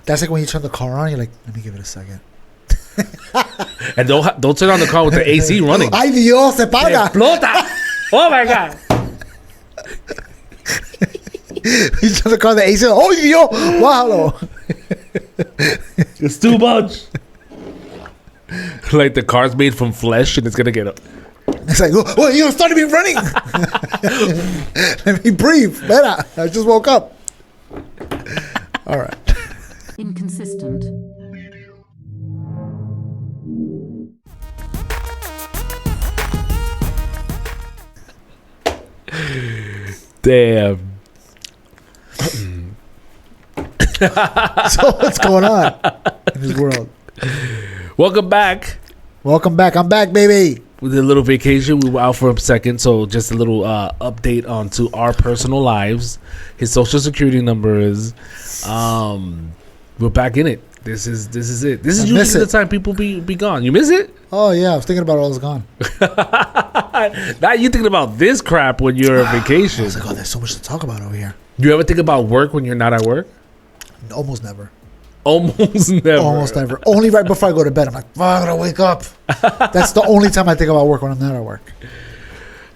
That's like when you turn the car on. You're like, let me give it a second. And don't turn on the car with the AC running. Ay Dios, se paga. Explota. Oh my God. You turn the car, the AC. Oh Dios, wow. It's too much. Like the car's made from flesh and it's gonna get up. It's like, oh, you started me running. Let me breathe. Better. I just woke up. All right. Inconsistent. Damn. So what's going on in this world? Welcome back. Welcome back. I'm back, baby. With a little vacation, we were out for a second, so just a little update onto our personal lives. His social security number is. We're back in it. This is it. This is usually the time people be gone. You miss it? Oh yeah, I was thinking about it. I was gone. Now you thinking about this crap when you're on vacation. I was like, oh, there's so much to talk about over here. Do you ever think about work when you're not at work? Almost never. Almost never. Almost never. Only right before I go to bed. I'm like, fuck, I gotta wake up. That's the only time I think about work when I'm not at work.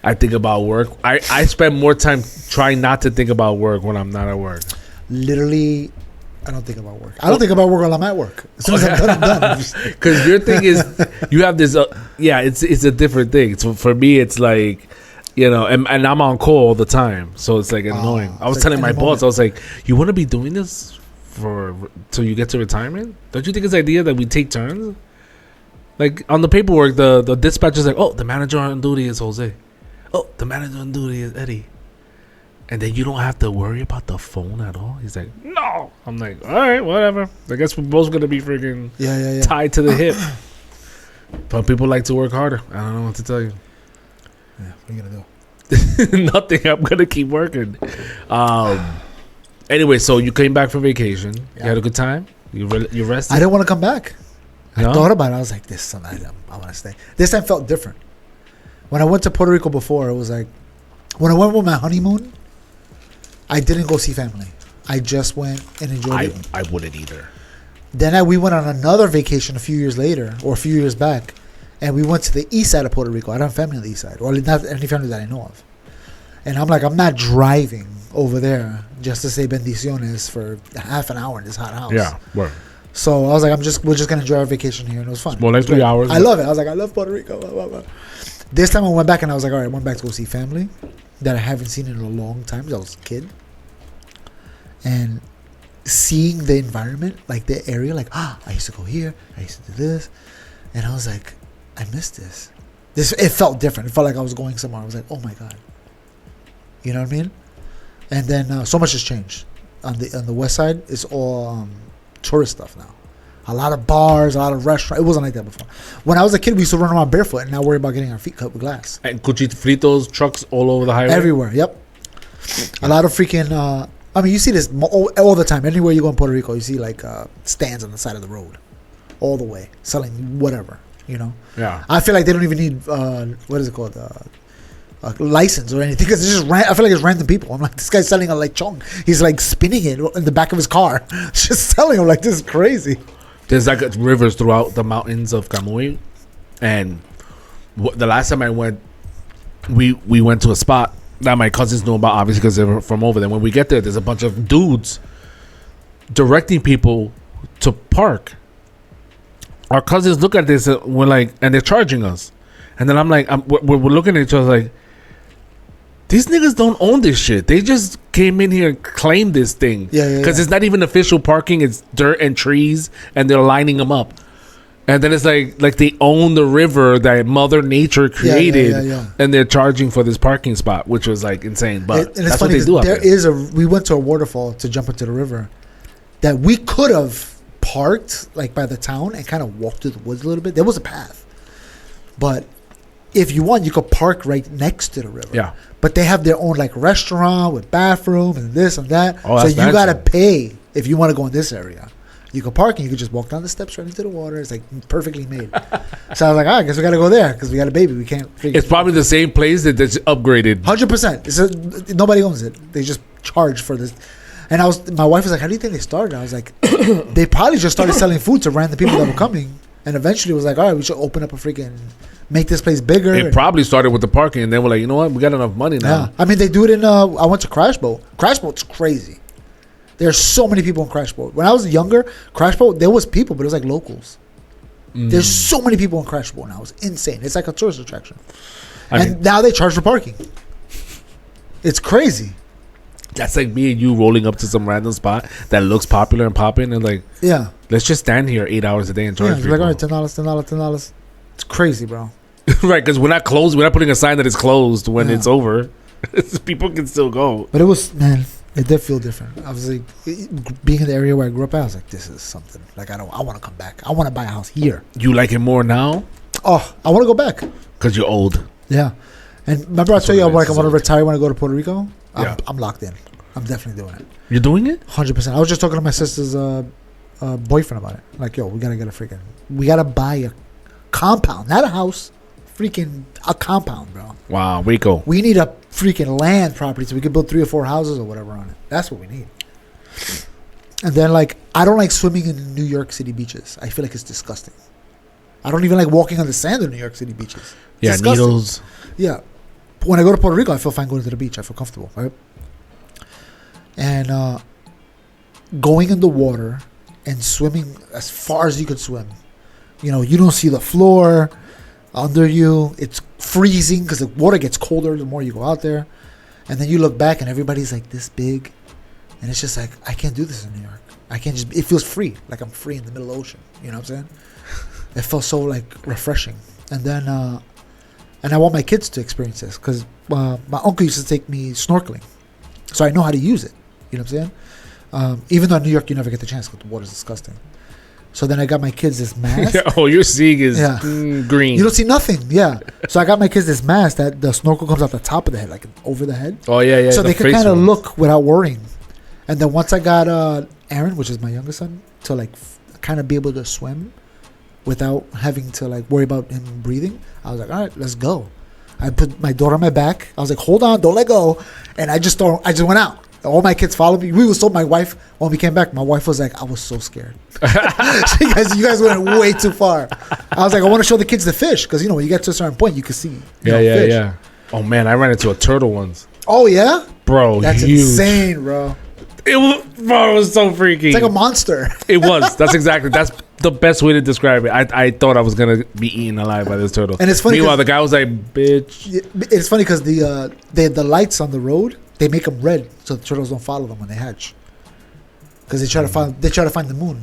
I think about work. I spend more time trying not to think about work when I'm not at work. Literally, I don't think about work. I don't think about work while I'm at work. As soon as I'm done. Because your thing is, you have this, it's a different thing. So for me, it's like, you know, and I'm on call all the time. So it's like annoying. I was telling my boss, I was like, you want to be doing this till you get to retirement? Don't you think it's the idea that we take turns? Like on the paperwork, the dispatcher's like, oh, the manager on duty is Jose. Oh, the manager on duty is Eddie. And then you don't have to worry about the phone at all. He's like, no. I'm like, all right, whatever. I guess we're both gonna be freaking tied to the hip. But people like to work harder. I don't know what to tell you. Yeah, what are you gonna do? Nothing. I'm gonna keep working. Anyway, so you came back from vacation. Yeah. You had a good time. You rested. I didn't want to come back. No? I thought about it. I was like, this time I want to stay. This time felt different. When I went to Puerto Rico before, it was like, when I went with my honeymoon, I didn't go see family. I just went and enjoyed it. I wouldn't either. Then we went on another vacation a few years later, or a few years back, and we went to the east side of Puerto Rico. I don't have family on the east side, or not any family that I know of. And I'm like, I'm not driving over there just to say bendiciones for half an hour in this hot house. Yeah, right. So I was like, we're just gonna enjoy our vacation here, and it was fun. It's more like 3 hours. I love it. I was like, I love Puerto Rico. Blah, blah, blah. This time I went back and I was like, all right, I went back to go see family that I haven't seen in a long time because I was a kid. And seeing the environment, like the area, like, I used to go here, I used to do this. And I was like, I missed this. It felt different. It felt like I was going somewhere. I was like, oh my God. You know what I mean? And then so much has changed. On the west side, it's all tourist stuff now. A lot of bars, a lot of restaurants. It wasn't like that before. When I was a kid, we used to run around barefoot and not worry about getting our feet cut with glass. And Cuchito Fritos trucks all over the highway? Everywhere, yep. A lot of freaking... I mean, you see this all the time. Anywhere you go in Puerto Rico, you see like stands on the side of the road, all the way, selling whatever, you know. Yeah. I feel like they don't even need what is it called, license or anything, because it's just I feel like it's random people. I'm like, this guy's selling a lechon. He's like spinning it in the back of his car, just selling them. Like, this is crazy. There's like rivers throughout the mountains of Kamoi, and the last time I went, we went to a spot that my cousins know about, obviously, because they're from over there. When we get there, there's a bunch of dudes directing people to park. Our cousins look at this and we're like, and they're charging us. And then I'm like, we're looking at each other like, these niggas don't own this shit. They just came in here and claimed this thing. Yeah. Because it's not even official parking. It's dirt and trees, and they're lining them up. And then it's like they own the river that Mother Nature created, yeah. And they're charging for this parking spot, which was like insane. But and it's that's funny what they do. We went to a waterfall to jump into the river that we could have parked like by the town and kind of walked through the woods a little bit. There was a path, but if you want, you could park right next to the river. Yeah. But they have their own like restaurant with bathroom and this and that. Oh, so you gotta pay if you want to go in this area. You could park and you could just walk down the steps right into the water. It's like perfectly made. So I was like, I guess we got to go there because we got a baby. We can't figure It's probably the same place that's upgraded. 100%. Nobody owns it. They just charge for this. And my wife was like, how do you think they started? I was like, they probably just started selling food to random people that were coming. And eventually it was like, all right, we should open up make this place bigger. It probably started with the parking, and then we're like, you know what? We got enough money now. Yeah. I mean, they do it in, I went to Crash Boat. Crash Boat's crazy. There's so many people in Crash Boat. When I was younger, Crash Boat, there was people, but it was like locals. There's so many people in Crash Boat now. It's insane. It's like a tourist attraction. And now they charge for parking. It's crazy. That's like me and you rolling up to some random spot that looks popular and popping, and like, yeah, let's just stand here 8 hours a day and charge people. Like, all right, $10. It's crazy, bro. Right, because we're not closed. We're not putting a sign that it's closed when it's over. People can still go. But it did feel different. I was like, being in the area where I grew up at, I was like, this is something. Like, I want to come back. I want to buy a house here. You like it more now? Oh, I want to go back. Because you're old. Yeah. And remember I told you I want to retire when I go to Puerto Rico? I'm locked in. I'm definitely doing it. You're doing it? 100%. I was just talking to my sister's boyfriend about it. Like, yo, we got to buy a compound. Not a house. Freaking a compound, bro. Wow, Rico. We need a freaking land property so we can build 3 or 4 houses or whatever on it. That's what we need. And then, like, I don't like swimming in New York City beaches. I feel like it's disgusting. I don't even like walking on the sand in New York City beaches. Yeah, disgusting. needles. Yeah. When I go to Puerto Rico, I feel fine going to the beach. I feel comfortable, right? And going in the water and swimming as far as you could swim. You know, you don't see the floor under you. It's freezing because the water gets colder the more you go out there. And then you look back and everybody's like this big. And it's just like, I can't do this in New York. I can't just, it feels free. Like I'm free in the middle of the ocean. You know what I'm saying? It felt so like refreshing. And then, and I want my kids to experience this because my uncle used to take me snorkeling. So I know how to use it. You know what I'm saying? Even though in New York you never get the chance because the water's disgusting. So then I got my kids this mask. Oh, you're seeing is green. You don't see nothing. Yeah. So I got my kids this mask that the snorkel comes out the top of the head, like over the head. Oh, yeah. So they can kind of look without worrying. And then once I got Aaron, which is my youngest son, to like kind of be able to swim without having to like worry about him breathing, I was like, all right, let's go. I put my daughter on my back. I was like, hold on, don't let go. And I just went out. All my kids followed me. We was told my wife when we came back. My wife was like, I was so scared. You guys went way too far. I was like, I want to show the kids the fish because when you get to a certain point, you can see. Yeah. Oh man, I ran into a turtle once. Oh yeah, bro, that's huge. Insane, bro. It was so freaky. It's like a monster. It was. That's the best way to describe it. I thought I was gonna be eaten alive by this turtle. And it's funny. Meanwhile, the guy was like, "Bitch." It's funny because the lights on the road, they make them red so the turtles don't follow them when they hatch. Because they try to find the moon.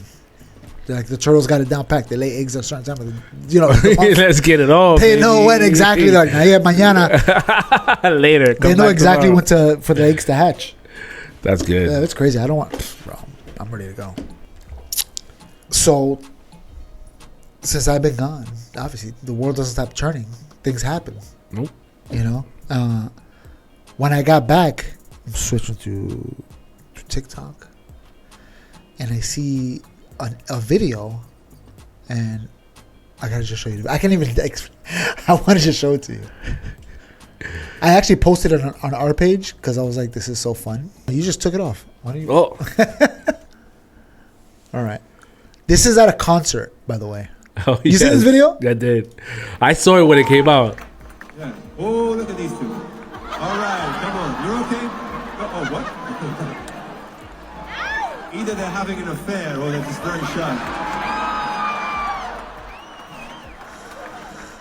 They're like the turtles got it down packed. They lay eggs at a certain time. Let's get it all. They know when exactly. They're like, mañana. Later. They know exactly when for the eggs to hatch. That's good. Yeah, that's crazy. Bro, I'm ready to go. So, since I've been gone, obviously the world doesn't stop turning. Things happen. Nope. When I got back, I'm switching to TikTok, and I see a video, and I gotta just show you. I can't even. I want to just show it to you. I actually posted it on our page because I was like, "This is so fun." You just took it off. Why don't you? Oh. All right. This is at a concert, by the way. Oh, you see this video? I did. I saw it when it came out. Yeah. Oh, look at these two. All right, come on. You're okay? Oh, what? Either they're having an affair or they're just very shy.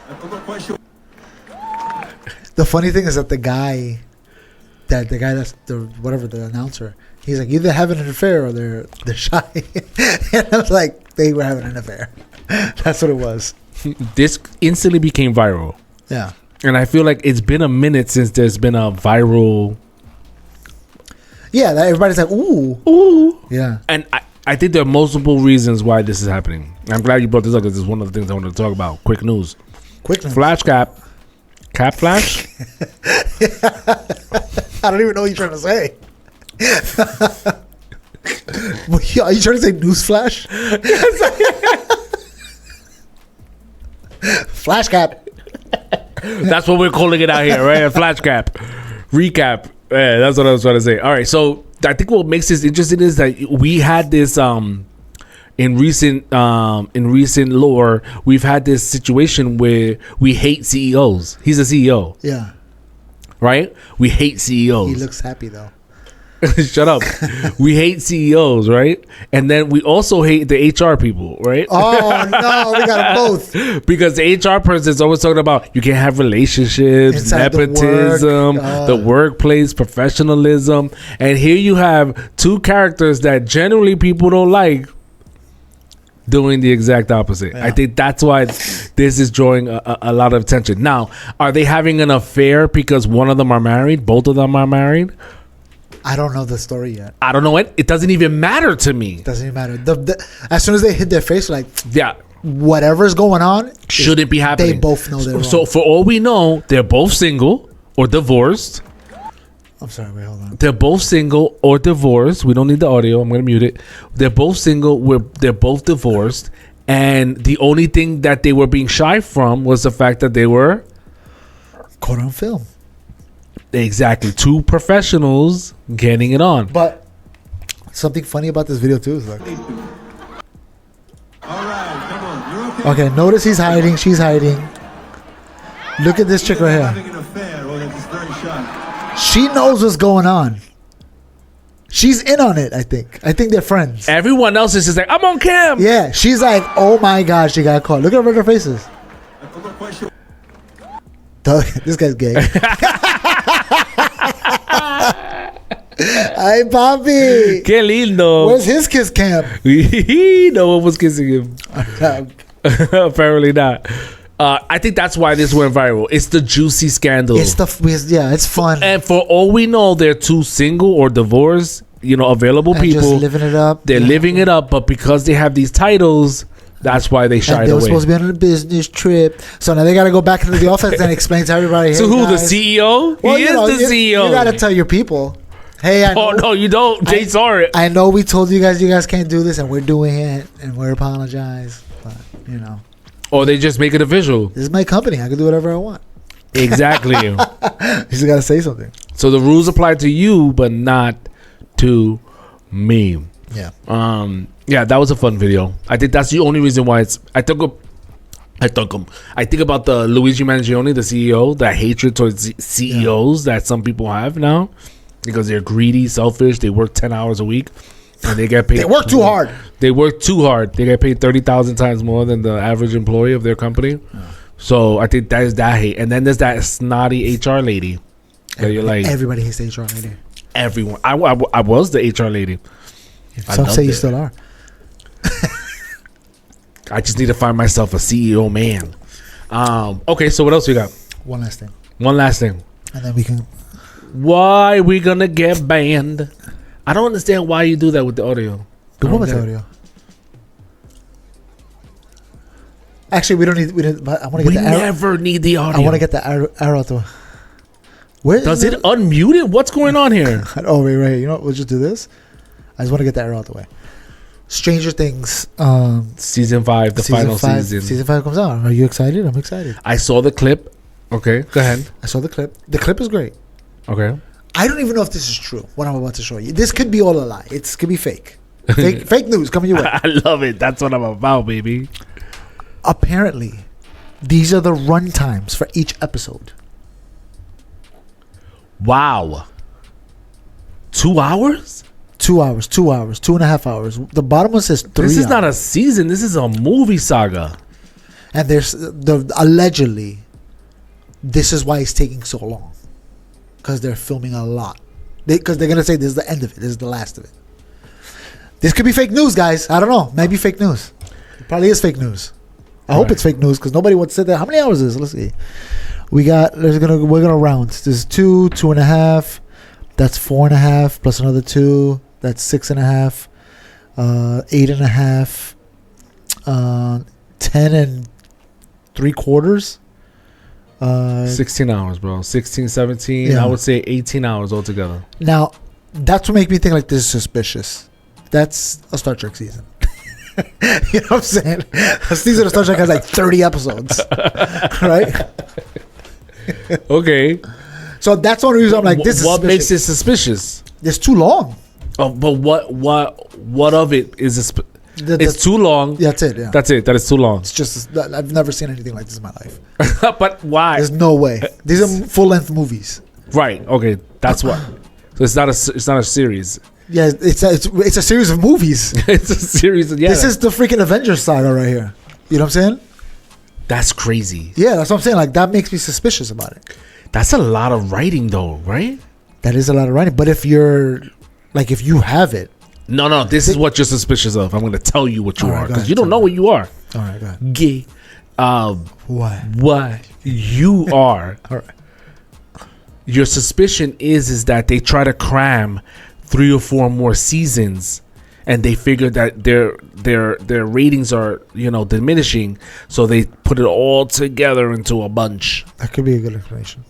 I'm not quite sure. The funny thing is that the guy that's the announcer, he's like, either having an affair or they're shy. And I was like, they were having an affair. That's what it was. This instantly became viral. Yeah. And I feel like it's been a minute since there's been a viral. Yeah, everybody's like, ooh. Ooh. Yeah. And I think there are multiple reasons why this is happening. I'm glad you brought this up because it's one of the things I wanted to talk about. Quick news. Flash cap. Cap flash? I don't even know what you're trying to say. Are you trying to say news flash? Flash cap. That's what we're calling it out here, right? A flash cap. Recap. Yeah, that's what I was trying to say. All right, so I think what makes this interesting is that we had this in recent lore, we've had this situation where we hate CEOs. He's a CEO, Yeah. right? We hate CEOs. He looks happy though. Shut up. We hate CEOs, right? And then we also hate the HR people, right? Oh no, we got both. Because the HR person is always talking about you can't have relationships, Inside the nepotism, work, the workplace, professionalism. And here you have two characters that generally people don't like doing the exact opposite. Yeah. I think that's why this is drawing a lot of attention. Now, are they having an affair because one of them are married? Both of them are married? I don't know the story yet. I don't know it. It doesn't even matter to me. Doesn't even matter. As soon as they hit their face, like Yeah. whatever's going on Shouldn't be happening. They both know they're So wrong. for all we know, they're both single or divorced. I'm sorry. Wait, hold on. They're both single or divorced. We don't need the audio. I'm going to mute it. They're both single. They're both divorced. And the only thing that they were being shy from was the fact that they were... Caught on film. Exactly. Two professionals getting it on. But something funny about this video too is like, All right, come on. You're okay. okay, notice he's hiding. She's hiding. Look at this chick right here. Having an affair or they're just very shy. She knows what's going on. She's in on it, I think. I think they're friends. Everyone else is just like, I'm on cam. Yeah, she's like, oh my gosh, she got caught. Look at her faces. I'm not quite sure. This guy's gay. Ay, papi. Qué lindo. Where's his kiss cam? No one was kissing him. Apparently not. I think that's why this went viral. It's the juicy scandal. It's it's fun. And for all we know, they're two single or divorced, available And people. just living it up. They're living it up, but because they have these titles, that's why they shied And they were away. supposed to be on a business trip. So now they got to go back into the office and explain to everybody. So hey, who, guys. the CEO? Well, He you is know, the CEO. You got to tell your people. Hey, I know, Oh, no, you don't. Jay saw it. I know we told you guys can't do this, and we're doing it, and we're apologize. But, Or they just make it official. this is my company. I can do whatever I want. Exactly. You just got to say something. So the rules apply to you, but not to me. Yeah. Yeah, that was a fun video. I think that's the only reason why it's. I think about the Luigi Mangione, the CEO, that hatred towards CEOs that some people have now because they're greedy, selfish. They work 10 hours a week and they get paid. They work too hard. They work too hard. They get paid 30,000 times more than the average employee of their company. So I think that is that hate. And then there's that snotty HR lady. That you're like, Everybody hates the HR lady. everyone. I was the HR lady. I Some loved say you it. still are. I just need to find myself a CEO man. Okay, so what else we got? One last thing. One last thing. And then we can... Why we gonna get banned? I don't understand why you do that with the audio. Do I what don't with get the it. audio? Actually, we don't need... I want to We get the arrow. never need the audio. I want to get the arrow out the way. Where is Does it unmute it? What's going on here? Oh, wait. You know what? We'll just do this. I just want to get the arrow out the way. Stranger Things. Season 5, the final season. Season 5 comes out. Are you excited? I'm excited. I saw the clip. Okay, go ahead. I saw the clip. The clip is great. Okay. I don't even know if this is true, what I'm about to show you. This could be all a lie. It could be fake. Fake news coming your way. I love it. That's what I'm about, baby. Apparently, these are the run times for each episode. Wow. 2 hours? 2 hours, 2 hours, 2.5 hours. The bottom one says 3 This is hours. not a season. This is a movie saga. And there's allegedly, this is why it's taking so long. Because they're filming a lot. Because they're going to say this is the end of it. This is the last of it. This could be fake news, guys. I don't know. Maybe fake news. It probably is fake news. I hope it's fake news because nobody would say that. How many hours is it? Let's see. We're gonna round. There's 2, 2.5. That's 4.5 plus another 2. That's 6.5. 8.5. 10 3/4. 16 hours, bro. 16, 17. Yeah. I would say 18 hours altogether. Now, that's what makes me think like this is suspicious. That's a Star Trek season. You know what I'm saying? A season of Star Trek has like 30 episodes, right? Okay. So that's one reason I'm like, this is what suspicious. makes it suspicious? It's too long. Oh, but what of it is this? It's too long. That's it. Yeah. That's it. That is too long. It's just I've never seen anything like this in my life. But why? There's no way. These are full length movies. Right. Okay. That's what. So it's not a series. Yeah, it's a series of movies. It's a series. Yeah. This is the freaking Avengers saga right here. You know what I'm saying? That's crazy. Yeah, that's what I'm saying. Like that makes me suspicious about it. That's a lot of writing, though, right? That is a lot of writing. But if you have it. No. This is what you're suspicious of. I'm going to tell you what you are because you tell don't know me. what you are. All right, go ahead. Gay. What you are. All right. Your suspicion is that they try to cram 3 or 4 more seasons, and they figure that their ratings are diminishing, so they put it all together into a bunch. That could be a good explanation.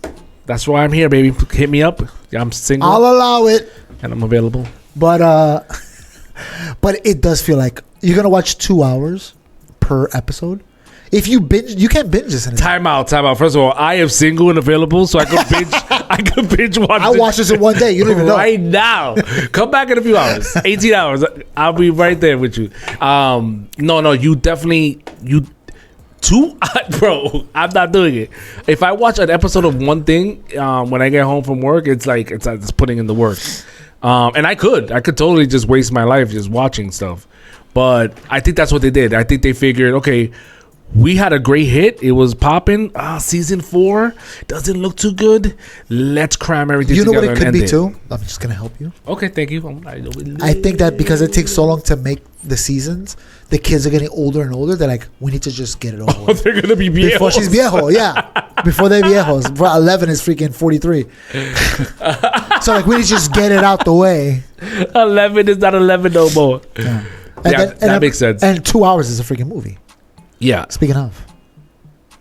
That's why I'm here, baby. Hit me up. I'm single. I'll allow it, and I'm available. but it does feel like you're gonna watch 2 hours per episode. If you binge, you can't binge this. Time out. First of all, I am single and available, so I could binge. I could binge watch. I'll watch this in one day. You don't even know. Right now, come back in a few hours. 18 hours. I'll be right there with you. No. You definitely bro. I'm not doing it. If I watch an episode of one thing when I get home from work, it's like it's putting in the work. And I could totally just waste my life just watching stuff. But I think that's what they did. I think they figured, okay, we had a great hit. It was popping. Season 4 doesn't look too good. Let's cram everything together. You know what it could be it. too? I'm just going to help you. Okay, thank you. I think that because it takes so long to make the seasons, the kids are getting older and older. They're like, we need to just get it over with. They're going to be viejos. Before she's viejo, yeah. Before they're viejos. 11 is freaking 43. So like, we need to just get it out the way. 11 is not 11 no more. Yeah. That makes sense. And 2 hours is a freaking movie. Yeah. Speaking of,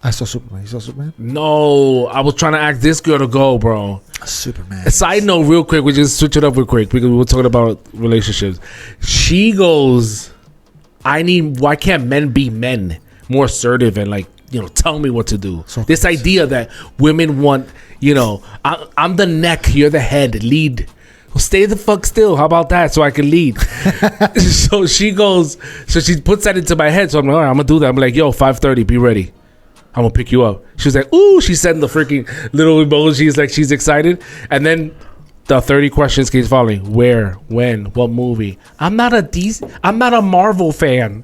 I saw Superman. You saw Superman? No, I was trying to ask this girl to go, bro. Superman. A side note, real quick, we just switch it up real quick because we were talking about relationships. She goes, why can't men be men? More assertive and tell me what to do. So this idea that women want, I'm the neck, you're the head, lead. Well, stay the fuck still. How about that? So I can lead. So she puts that into my head. So I'm like, all right, I'm going to do that. I'm like, yo, 5:30, be ready. I'm going to pick you up. She's like, ooh, she's sending the freaking little emojis like she's excited. And then the 30 questions keeps following. Where, when, what movie? I'm not a Marvel fan.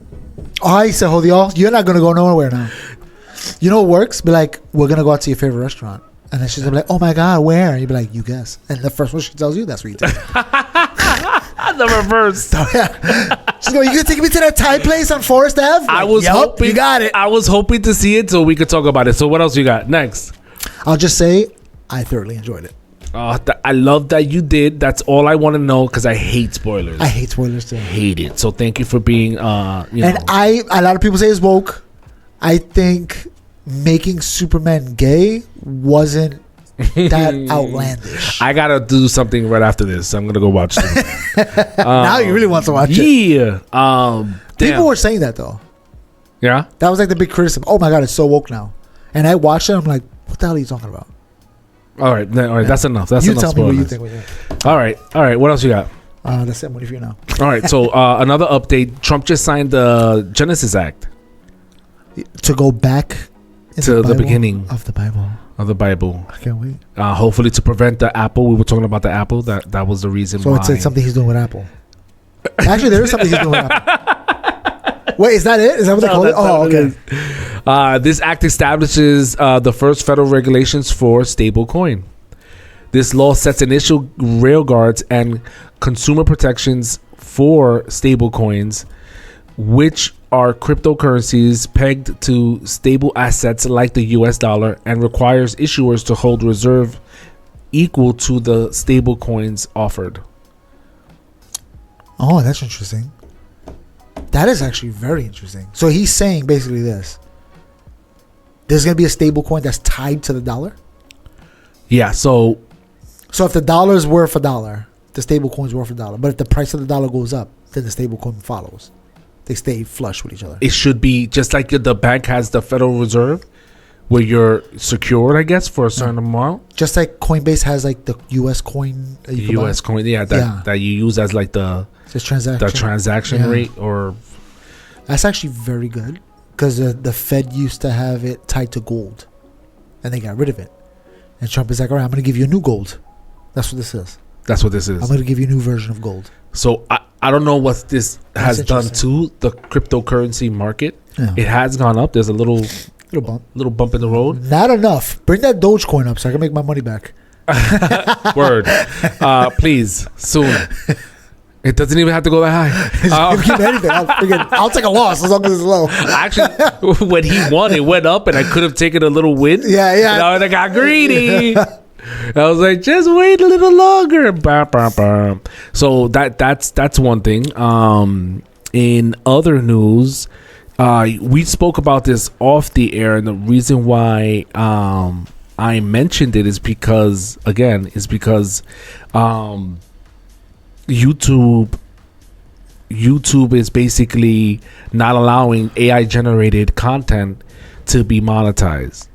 I said, hold y'all, you're not going to go nowhere now. You know what works? Be like, we're going to go out to your favorite restaurant. And then she's gonna be like, oh my God, where? And you'd be like, you guess. And the first one she tells you, that's where you take it. The reverse. So, yeah. She's going, you gonna take me to that Thai place on Forest Ave? I was hoping. You got it. I was hoping to see it so we could talk about it. So what else you got next? I'll just say, I thoroughly enjoyed it. I love that you did. That's all I want to know because I hate spoilers. I hate spoilers too. Hate it. So thank you for being, a lot of people say it's woke. I think making Superman gay wasn't that outlandish. I gotta do something right after this. I'm gonna go watch it. Now you really want to watch it. Yeah. People were saying that though. Yeah. That was like the big criticism. Oh my God, it's so woke now. And I watched it. I'm like, what the hell are you talking about? All right. Yeah. That's enough. That's you enough. Tell me what you think. All right. What else you got? That's it. I'm waiting for you now. All right. So another update. Trump just signed the Genesis Act to go back to the beginning of the Bible. I can't wait. Hopefully to prevent the Apple. We were talking about the Apple. That was the reason why. So it's something he's doing with Apple. Actually, there is something he's doing with Apple. Wait, is that it? Is that what they call it? Oh, okay. This act establishes the first federal regulations for stablecoin. This law sets initial railguards and consumer protections for stablecoins, which are cryptocurrencies pegged to stable assets like the US dollar, and requires issuers to hold reserve equal to the stable coins offered. Oh, that's interesting. That is actually very interesting. So he's saying basically this. There's going to be a stable coin that's tied to the dollar? Yeah, so if the dollar is worth $1, the stable coin's worth $1. But if the price of the dollar goes up, then the stable coin follows. They stay flush with each other. It should be just like the bank has the Federal Reserve. where you're secured, I guess, for a certain amount. Just like Coinbase has like the U.S. coin. That you can buy. U.S. coin, that you use as like the transaction rate, or that's actually very good because the Fed used to have it tied to gold, and they got rid of it. And Trump is like, all right, I'm going to give you a new gold. That's what this is. That's what this is. I'm going to give you a new version of gold. So I don't know what this has done to the cryptocurrency market. Yeah. It has gone up. There's a little bump in the road. Not enough. Bring that Dogecoin up so I can make my money back. Word. Please, soon. It doesn't even have to go that high. Give me anything. I'll take a loss as long as it's low. Actually, when he won, it went up, and I could have taken a little win. Yeah. And I got greedy. I was like, just wait a little longer. Bah, bah, bah. So that's one thing. In other news, we spoke about this off the air, and the reason why I mentioned it is because YouTube is basically not allowing AI generated content to be monetized.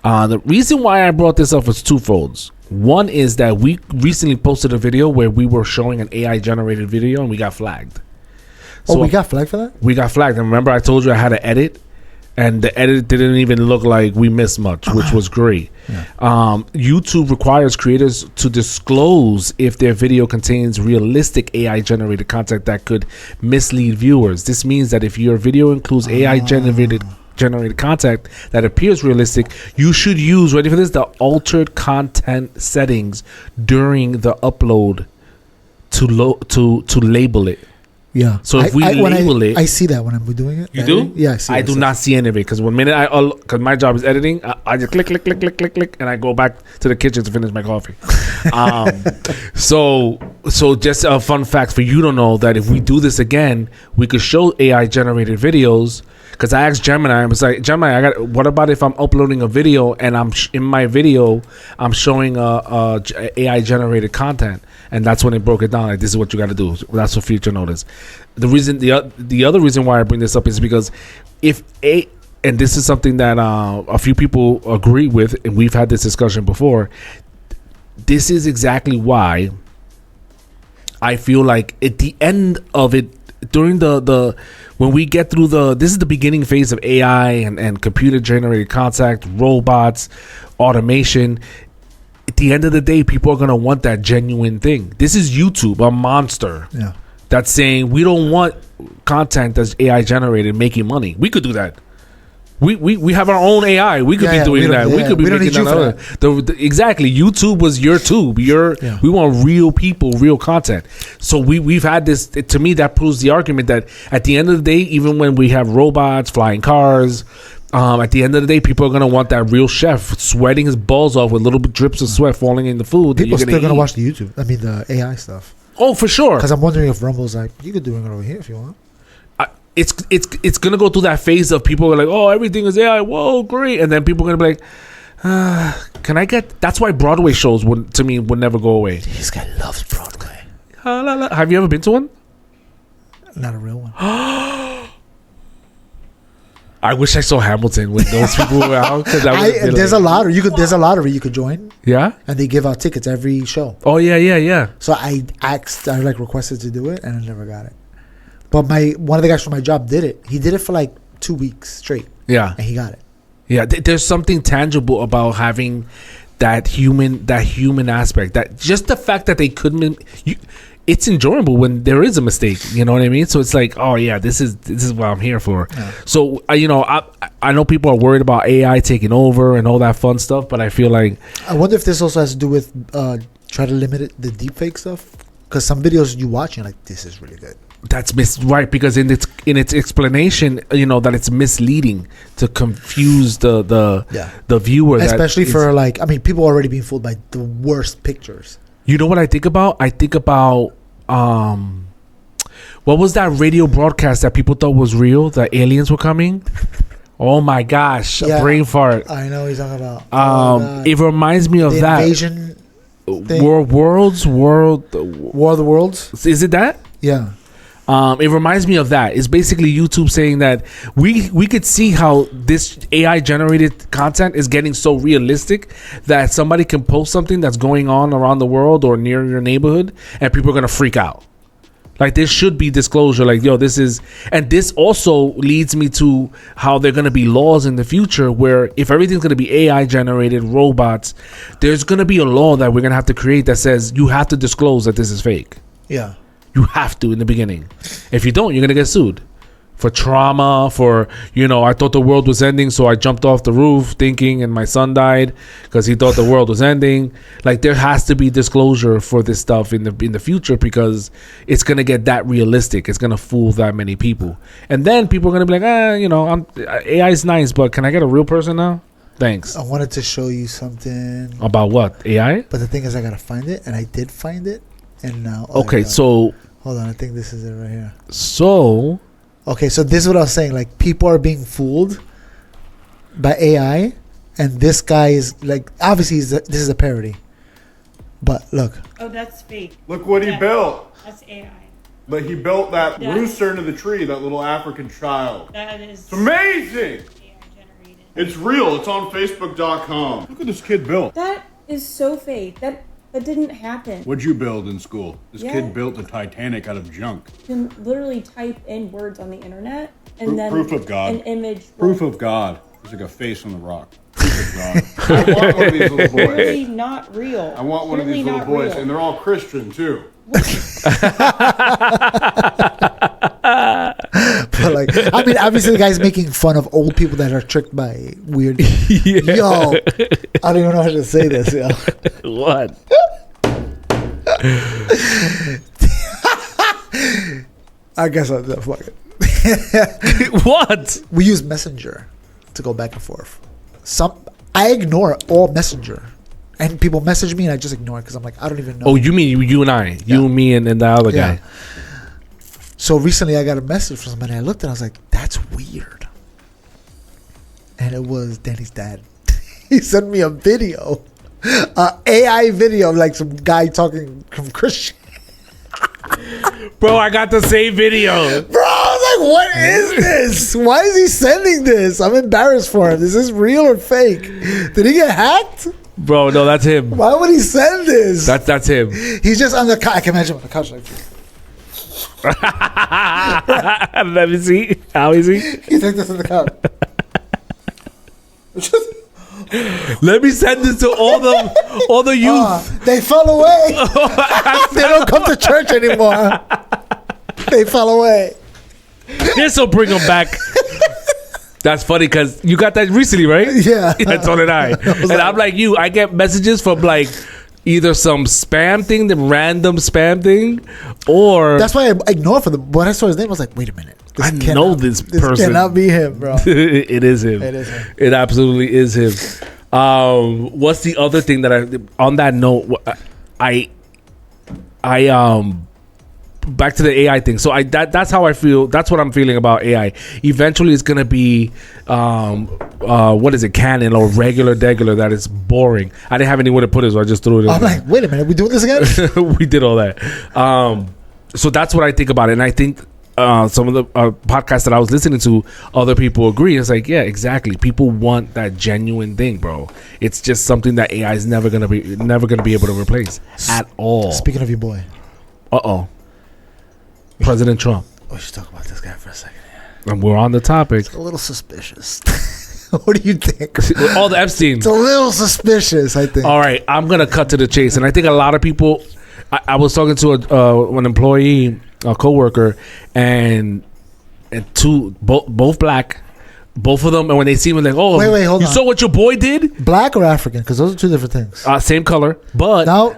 The reason why I brought this up was twofold. One is that we recently posted a video where we were showing an AI generated video and we got flagged. So we got flagged for that? We got flagged. And remember I told you I had to edit? And the edit didn't even look like we missed much, which was great. Yeah. YouTube requires creators to disclose if their video contains realistic AI-generated content that could mislead viewers. This means that if your video includes AI-generated content that appears realistic, you should use, ready for this, the altered content settings during the upload to label it. Yeah. So if we label it, I see that when I'm doing it. You do? Yeah, I see. I do not see any of it because one minute because my job is editing, I just click, and I go back to the kitchen to finish my coffee. So just a fun fact for you to know that if we do this again, we could show AI generated videos. Because I asked Gemini, I was like, Gemini, what about if I'm uploading a video and in my video I'm showing AI generated content, and that's when it broke it down. Like, this is what you got to do. That's for future notice. The other reason why I bring this up is because and this is something that a few people agree with, and we've had this discussion before. This is exactly why I feel like at the end of it, during when we get through this is the beginning phase of AI and computer generated content, robots, automation. At the end of the day, people are going to want that genuine thing. This is YouTube, a monster. Yeah. That's saying we don't want content that's AI generated making money. We could do that. We have our own AI. We could be doing that. We could be making that. Exactly. YouTube was your tube. We want real people, real content. So we've had this. To me, that proves the argument that at the end of the day, even when we have robots, flying cars, at the end of the day, people are going to want that real chef sweating his balls off with little drips of sweat falling in the food. People are still going to watch the YouTube. I mean, the AI stuff. Oh, for sure. Because I'm wondering if Rumble's like, you could do it over here if you want. It's gonna go through that phase of people are like, oh, everything is AI, whoa, great, and then people are gonna be like, can I get? That's why Broadway shows would never go away. This guy loves Broadway. Have you ever been to one? Not a real one. I wish I saw Hamilton when those people were out. There's a lottery. There's a lottery you could join. Yeah, and they give out tickets every show. Oh yeah. So I requested to do it, and I never got it. But one of the guys from my job did it. He did it for like 2 weeks straight. Yeah. And he got it. Yeah. There's something tangible about having that human aspect. That just the fact that they couldn't. It's enjoyable when there is a mistake. You know what I mean? So it's like, oh yeah, this is what I'm here for. Yeah. So I know people are worried about AI taking over and all that fun stuff, but I feel like I wonder if this also has to do with try to limit the deepfake stuff. Because some videos you watch, you're like, this is really good. That's right, because in its explanation, that it's misleading to confuse the viewer, especially for people are already being fooled by the worst pictures. You know what I think about? I think about what was that radio broadcast that people thought was real? That aliens were coming. Oh my gosh, a brain fart. I know what he's talking about. It reminds me of that invasion thing. War of the Worlds. Is it that? Yeah. It reminds me of that. It's basically YouTube saying that we could see how this AI generated content is getting so realistic that somebody can post something that's going on around the world or near your neighborhood and people are going to freak out. Like, there should be disclosure, like, yo, this is, and this also leads me to how there are going to be laws in the future where if everything's going to be AI generated robots, there's going to be a law that we're going to have to create that says you have to disclose that this is fake. Yeah. You have to in the beginning. If you don't, you're going to get sued for trauma, for, I thought the world was ending, so I jumped off the roof thinking, and my son died because he thought the world was ending. Like, there has to be disclosure for this stuff in the future because it's going to get that realistic. It's going to fool that many people. And then people are going to be like, AI is nice, but can I get a real person now? Thanks. I wanted to show you something. About what? AI? But the thing is, I got to find it, and I did find it. And now... Okay, so... Hold on, I think this is it right here. So... Okay, so this is what I was saying. Like, people are being fooled by AI, and this guy is like, obviously, this is a parody. But look. Oh, that's fake. Look what he built. That's AI. But he built that That's- rooster into the tree, that little African child. That is It's amazing. AI generated. It's real. It's on Facebook.com. Look what this kid built. That is so fake. That didn't happen. What'd you build in school? This Yeah. kid built the Titanic out of junk. You can literally type in words on the internet and then Proof of God. an image. Proof of God. There's like a face on the rock. Proof of God. I want one of these little boys. Really not real. I want one of these Really little not boys, real. and they're all Christian too. But like, I mean, obviously the guy's making fun of old people that are tricked by weird. Yo, I don't even know how to say this. Yo, What? I guess I'll fuck it. What? We use Messenger to go back and forth. I ignore all Messenger, and people message me, and I just ignore it because I'm like, I don't even know. Oh, you mean you and I? You, me, and the other Yeah. guy. So recently, I got a message from somebody. I looked and I was like, "That's weird," and it was Danny's dad. He sent me a video, AI video of like some guy talking from Christian. Bro, I got the same video. Bro, I was like, "What is this? Why is he sending this?" I'm embarrassed for him. Is this real or fake? Did he get hacked? Bro, no, that's him. Why would he send this? That's him. He's just on the couch. I can imagine him on the couch like this. Let me see. How is he? He's like this on the couch. Let me send this to all the youth. They fell away. They don't come to church anymore. They fell away. This will bring them back. That's funny because you got that recently, right? Yeah. So did I. And I'm like you. I get messages from like either some spam thing, the random spam thing, or That's why I ignored for the. When I saw his name, I was like, "Wait a minute, I know this person. This cannot be him, bro." It is him. It is him. It absolutely is him. What's the other thing that on that note, I back to the AI thing. So that's how I feel. That's what I'm feeling about AI. Eventually, it's gonna be what is it, canon or regular that is boring. I didn't have anywhere to put it, so I just threw it. I'm like, "Wait a minute, we doing this again?" We did all that. So that's what I think about it, and I think some of the podcasts that I was listening to, other people agree. It's like, yeah, exactly. People want that genuine thing, bro. It's just something that AI is never gonna be able to replace at all. Speaking of your boy, President Trump. we should talk about this guy for a second. And we're on the topic. A little suspicious. What do you think? All the Epstein. It's a little suspicious, I think. All right, I'm gonna cut to the chase, and I think a lot of people. I was talking to an employee, a coworker, and both black, both of them, and when they see me, like, oh, Wait, hold you on. saw what your boy did? Black or African? Because those are two different things. Same color, but No,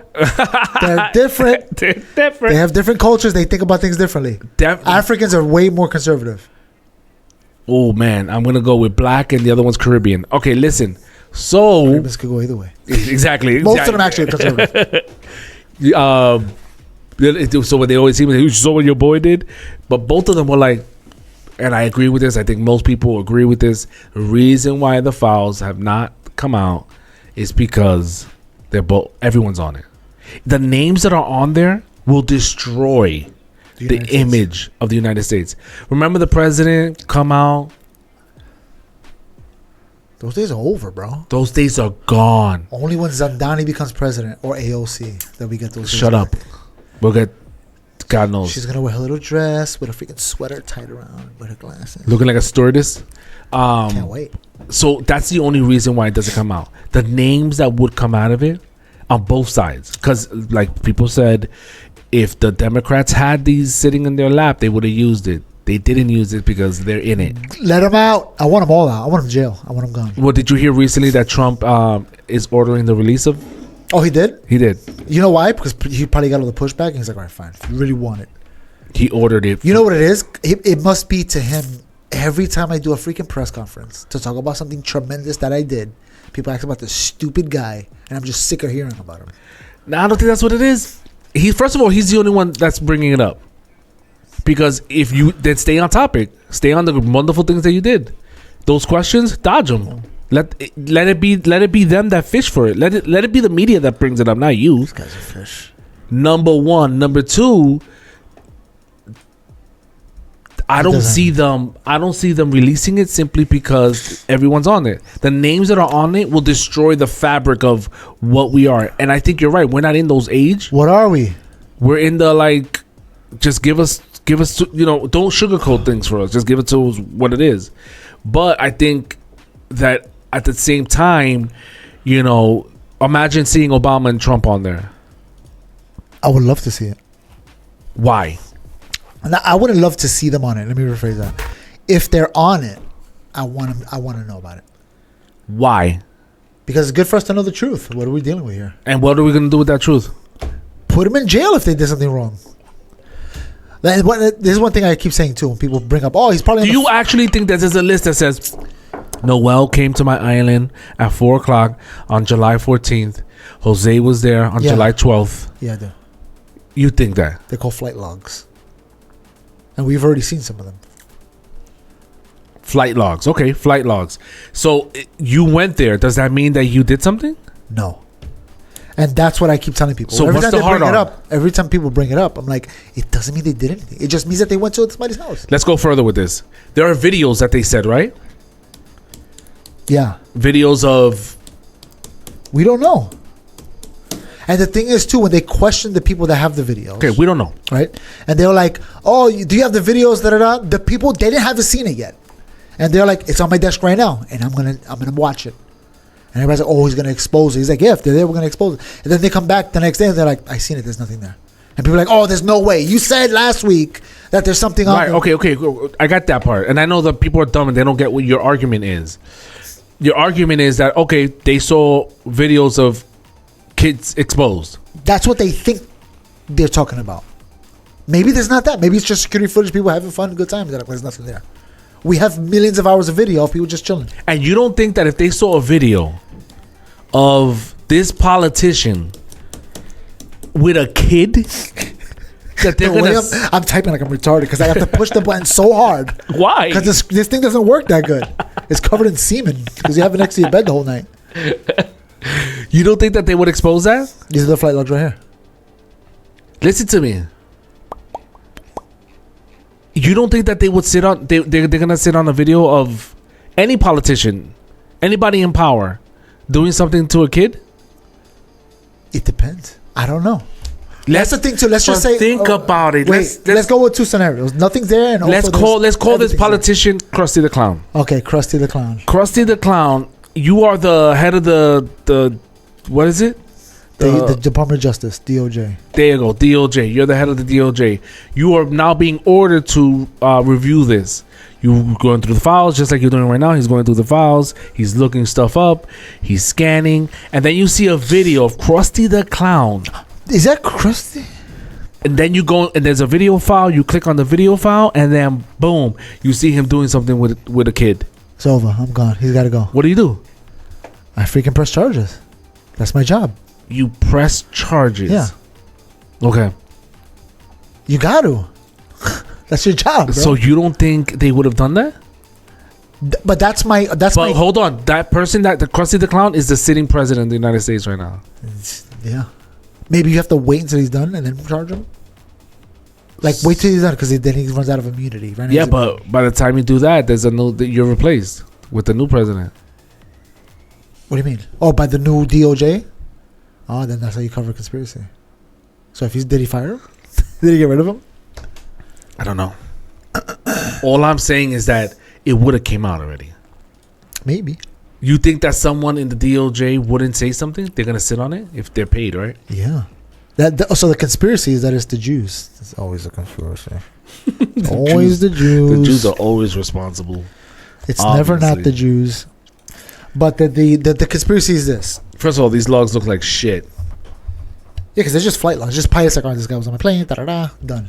they're different. they're different. They have different cultures. They think about things differently. Africans are way more conservative. Oh man, I'm gonna go with black, and the other one's Caribbean. Okay, listen. So This could go either way. exactly, Most of them actually are conservative. So when they always see me, you saw what your boy did, but both of them were like, and I agree with this. I think most people agree with this. The reason why the files have not come out is because everyone's on it. The names that are on there will destroy the image of the United States. Remember the president come out? Those days are over, bro. Those days are gone. Only when Zandani becomes president or AOC that we get those days. Shut up. We'll get, God knows. She's going to wear her little dress with a freaking sweater tied around with her glasses. Looking like a stewardess. Can't wait. So that's the only reason why it doesn't come out. The names that would come out of it on both sides. Because like people said, if the Democrats had these sitting in their lap, they would have used it. They didn't use it because they're in it. Let them out. I want them all out. I want them in jail. I want them gone. Well, did you hear recently that Trump is ordering the release of? Oh, he did? He did. You know why? Because he probably got all the pushback. And he's like, all right, fine. If you really want it. He ordered it. You know what it is? It must be to him. Every time I do a freaking press conference to talk about something tremendous that I did, people ask about this stupid guy. And I'm just sick of hearing about him. No, I don't think that's what it is. First of all, he's the only one that's bringing it up. Because if you then stay on topic, stay on the wonderful things that you did. Those questions, dodge them. Let it be them that fish for it. Let it be the media that brings it up, not you. These guys are fish. Number one, number two. I don't see them releasing it simply because everyone's on it. The names that are on it will destroy the fabric of what we are. And I think you're right. We're not in those age. What are we? We're in the like, just give us, don't sugarcoat things for us. Just give it to us what it is. But I think that at the same time, imagine seeing Obama and Trump on there. I would love to see it. Why? I wouldn't love to see them on it. Let me rephrase that. If they're on it, I want to know about it. Why? Because it's good for us to know the truth. What are we dealing with here? And what are we going to do with that truth? Put them in jail if they did something wrong. This is one thing I keep saying too when people bring up, oh, he's probably... Do you actually think that there's a list that says, Noel came to my island at 4 o'clock on July 14th. Jose was there on July 12th. Yeah, I do. You think that? They're called flight logs. And we've already seen some of them. Flight logs. Okay, flight logs. So you went there. Does that mean that you did something? No. And that's what I keep telling people. So what's the hard on? Every time people bring it up, I'm like, it doesn't mean they did anything. It just means that they went to somebody's house. Let's go further with this. There are videos that they said, right? Yeah. Videos of... We don't know. And the thing is, too, when they question the people that have the videos. Okay, we don't know. Right? And they were like, oh, do you have the videos? The people, they didn't haven't seen it yet. And they're like, it's on my desk right now. And I'm gonna watch it. And everybody's like, oh, he's going to expose it. He's like, yeah, if they're there, we're going to expose it. And then they come back the next day and they're like, I seen it. There's nothing there. And people are like, oh, there's no way. You said last week that there's something on there. Okay. I got that part. And I know that people are dumb and they don't get what your argument is. Your argument is that, okay, they saw videos of kids exposed. That's what they think they're talking about. Maybe there's not that. Maybe it's just security footage, people having fun, good times. They're like, there's nothing there. We have millions of hours of video of people just chilling. And you don't think that if they saw a video of this politician with a kid, that they're gonna... I'm typing like I'm retarded because I have to push the button so hard. Why? Because this thing doesn't work that good. It's covered in semen because you have it next to your bed the whole night. You don't think that they would expose that? These are the flight logs right here. Listen to me. You don't think that they would sit on... They're gonna sit on a video of any politician, anybody in power, doing something to a kid? It depends. I don't know. That's the thing too. Let's just say... Think about it. Let's go with two scenarios. Nothing's there, and let's call this politician there. Krusty the Clown. Okay, Krusty the Clown. Krusty the Clown. You are the head of the what is it? The Department of Justice, DOJ. There you go, DOJ. You're the head of the DOJ. You are now being ordered to review this. You're going through the files just like you're doing right now. He's going through the files. He's looking stuff up. He's scanning. And then you see a video of Krusty the Clown. Is that Krusty? And then you go, and there's a video file. You click on the video file, and then boom, you see him doing something with a kid. It's over. I'm gone. He's got to go. What do you do? I freaking press charges. That's my job. You press charges. Yeah. Okay. You got to. That's your job, bro. So you don't think they would have done that? But that's my. Hold on. That person, the Krusty the Clown, is the sitting president of the United States right now. Yeah. Maybe you have to wait until he's done and then charge him. Like, wait till he's done, because then he runs out of immunity. Right? Yeah, but by the time you do that, you're replaced with the new president. What do you mean? Oh, by the new DOJ? Oh, then that's how you cover conspiracy. So did he fire him? Did he get rid of him? I don't know. All I'm saying is that it would have came out already. Maybe. You think that someone in the DOJ wouldn't say something? They're gonna sit on it if they're paid, right? Yeah. So the conspiracy is that it's the Jews. It's always a conspiracy. It's always the Jews. The Jews are always responsible. It's never not the Jews. But the conspiracy is this. First of all, these logs look like shit. Yeah, because they're just flight logs. Just pilots like, oh, this guy was on my plane. Done.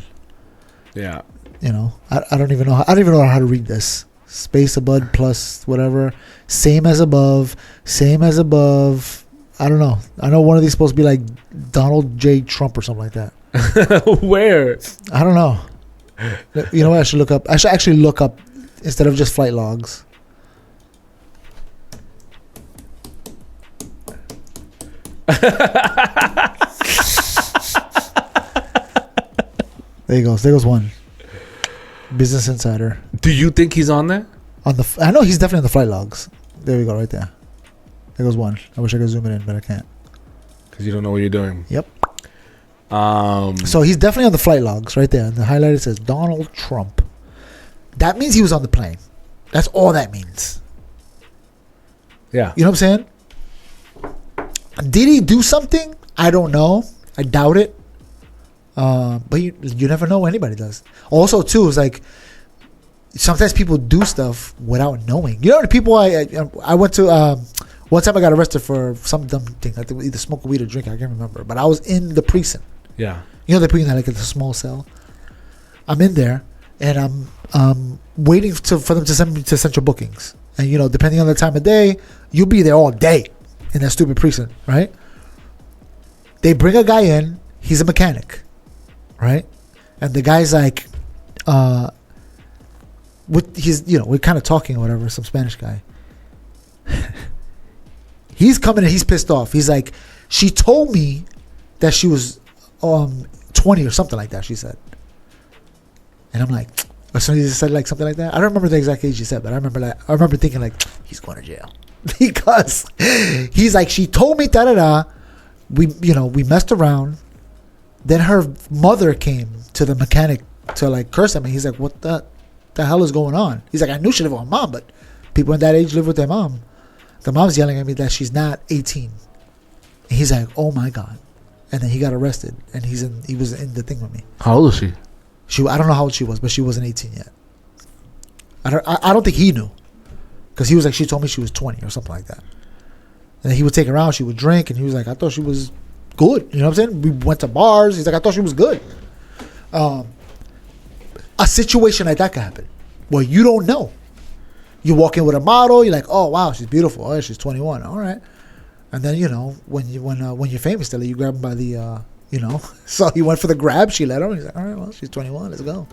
Yeah. You know, I don't even know. I don't even know how to read this. Space above plus whatever. Same as above. Same as above. I don't know. I know one of these is supposed to be like Donald J. Trump or something like that. Where? I don't know. You know what? I should look up. I should actually look up instead of just flight logs. There you go. There goes one. Business Insider. Do you think he's on there? I know he's definitely on the flight logs. There we go, right there. There goes one. I wish I could zoom it in, but I can't. Because you don't know what you're doing. Yep. So he's definitely on the flight logs, right there. And the highlighter says Donald Trump. That means he was on the plane. That's all that means. Yeah. You know what I'm saying? Did he do something? I don't know. I doubt it. But you never know. Anybody does. Also, too, it's like sometimes people do stuff without knowing. You know the people I went to. One time I got arrested for some dumb thing. I think either smoke weed or drink. I can't remember. But I was in the precinct. Yeah. You know they put you in like a small cell. I'm in there and I'm waiting for them to send me to central bookings. And you know, depending on the time of day, you'll be there all day in that stupid precinct, right? They bring a guy in. He's a mechanic, right? And the guy's like, we're kind of talking or whatever. Some Spanish guy. He's coming and he's pissed off. He's like, she told me that she was 20 or something like that, she said. And I'm like, or somebody just said like something like that. I don't remember the exact age he said, but I remember thinking like, he's going to jail. Because he's like, she told me we messed around. Then her mother came to the mechanic to like curse at me. He's like, what the hell is going on? He's like, I knew she lived with her mom, but people in that age live with their mom. The mom's yelling at me that she's not 18. And he's like, oh my God. And then he got arrested and he was in the thing with me. How old is she? I don't know how old she was, but she wasn't 18 yet. I don't think he knew. Because he was like, she told me she was 20 or something like that. And then he would take her out, she would drink, and he was like, I thought she was good. You know what I'm saying? We went to bars. He's like, I thought she was good. A situation like that could happen. Well, you don't know. You walk in with a model, you're like, oh wow, she's beautiful. Oh, she's 21. All right. And then, you know, when you're famous, you grab him by the so he went for the grab, she let him. He's like, all right, well, she's 21, let's go.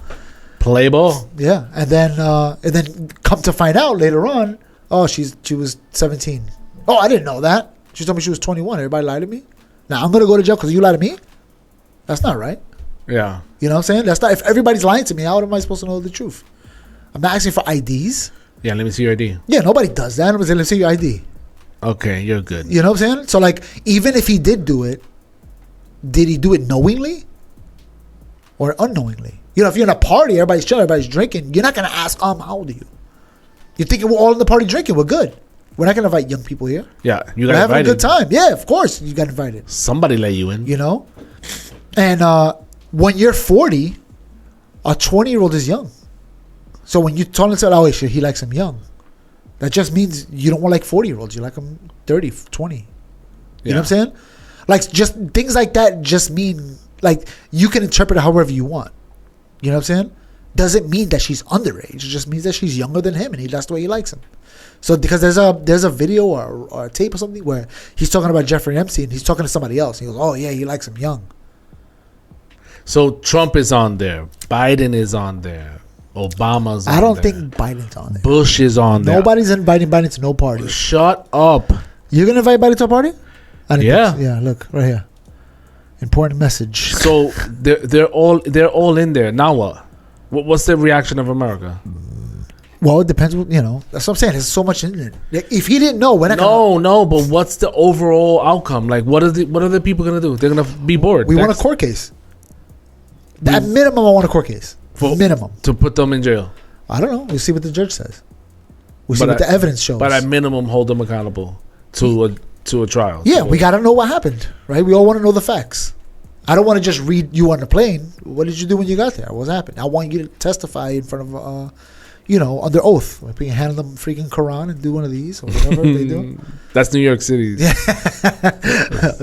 Play ball. Yeah. And then come to find out later on, oh, she was 17. Oh, I didn't know that. She told me she was 21. Everybody lied to me. Now I'm gonna go to jail because you lied to me? That's not right. Yeah. You know what I'm saying? That's not, if everybody's lying to me, how am I supposed to know the truth? I'm not asking for IDs. Yeah, let me see your ID. Yeah, nobody does that. Nobody's saying, let's see your ID. Okay, you're good. You know what I'm saying? So, like, even if he did do it, did he do it knowingly or unknowingly? You know, if you're in a party, everybody's chilling, everybody's drinking, you're not going to ask, how old are you? You're thinking we're all in the party drinking, we're good. We're not going to invite young people here. Yeah, you got invited. We're having a good time. Yeah, of course you got invited. Somebody let you in. You know? And when you're 40, a 20-year-old is young. So when you tell him, oh, he likes him young, that just means you don't like 40-year-olds. You like them 30, 20. You know what I'm saying? Like, just things like that just mean, like, you can interpret it however you want. You know what I'm saying? Doesn't mean that she's underage. It just means that she's younger than him and that's the way he likes him. So because there's a video or a tape or something where he's talking about Jeffrey Epstein. He's talking to somebody else. He goes, oh, yeah, he likes him young. So Trump is on there. Biden is on there. Obama's on there. I don't think Biden's on there. Bush is on there. Nobody's inviting Biden to no party. Shut up. You're going to invite Biden to a party? Yeah. Yeah, look, right here. Important message. So they're all in there. Now what? What's the reaction of America? Well, it depends. That's what I'm saying. There's so much in it. Like, if he didn't know, No. But what's the overall outcome? Like, what are the people gonna do? They're gonna be bored. We want a court case. At minimum, I want a court case. Minimum to put them in jail. I don't know. We'll see what the judge says. We'll see what the evidence shows. But at minimum, hold them accountable to a trial. Yeah, we got to know what happened, right? We all want to know the facts. I don't want to just read you on the plane. What did you do when you got there? What happened? I want you to testify in front of, under oath. Like we can hand them freaking Quran and do one of these or whatever they do. That's New York City. Yeah.